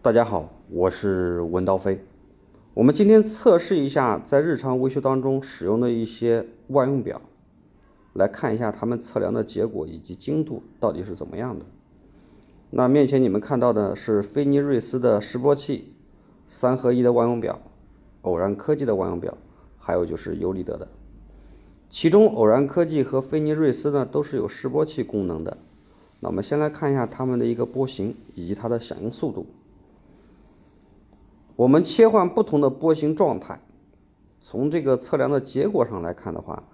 大家好，我是文刀飞。我们今天测试一下在日常维修当中使用的一些万用表，来看一下它们测量的结果以及精度到底是怎么样的。那面前你们看到的是菲尼瑞斯的示波器3合1的万用表，偶然科技的万用表，还有就是尤里德的。其中偶然科技和菲尼瑞斯呢都是有示波器功能的。那我们先来看一下它们的一个波形以及它的响应速度。我们切换不同的波形状态，从这个测量的结果上来看的话，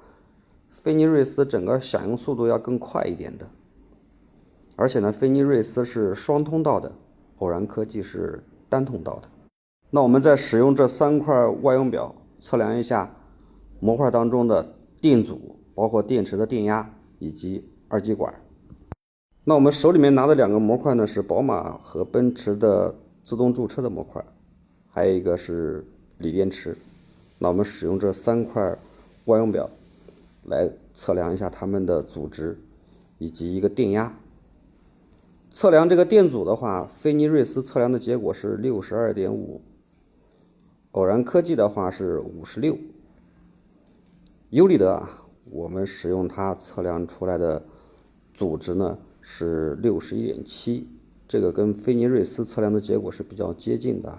菲尼瑞斯整个响应速度要更快一点的，而且呢，菲尼瑞斯是双通道的，偶然科技是单通道的。那我们再使用这3块万用表测量一下模块当中的电阻，包括电池的电压以及二极管。那我们手里面拿的2个模块呢，是宝马和奔驰的自动驻车的模块，还有一个是锂电池。那我们使用这3块万用表来测量一下它们的阻值以及一个电压。测量这个电阻的话，菲尼瑞斯测量的结果是 62.5， 偶然科技的话是56。尤里德我们使用它测量出来的阻值呢是 61.7， 这个跟菲尼瑞斯测量的结果是比较接近的。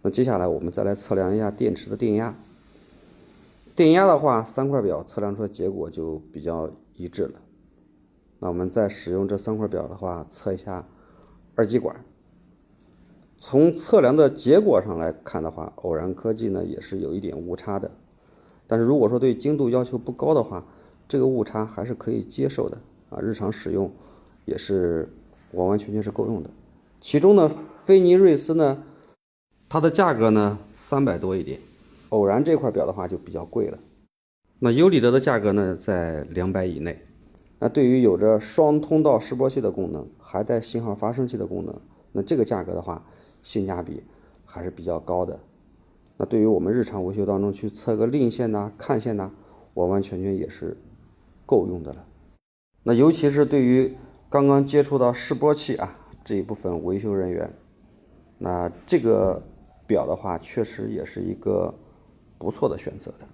那接下来我们再来测量一下电池的电压。电压的话，3块表测量出的结果就比较一致了。那我们再使用这3块表的话，测一下二极管。从测量的结果上来看的话，偶然科技呢也是有一点误差的。但是如果说对精度要求不高的话，这个误差还是可以接受的日常使用也是完完全全是够用的。其中呢，菲尼瑞斯呢，它的价格呢300多一点，偶然这块表的话就比较贵了。那尤里德的价格呢在200以内。那对于有着双通道示波器的功能，还带信号发生器的功能，那这个价格的话性价比还是比较高的。那对于我们日常维修当中去测个令线看线完完全全也是够用的了。那尤其是对于刚刚接触到示波器这一部分维修人员，那这个表的话确实也是一个不错的选择的。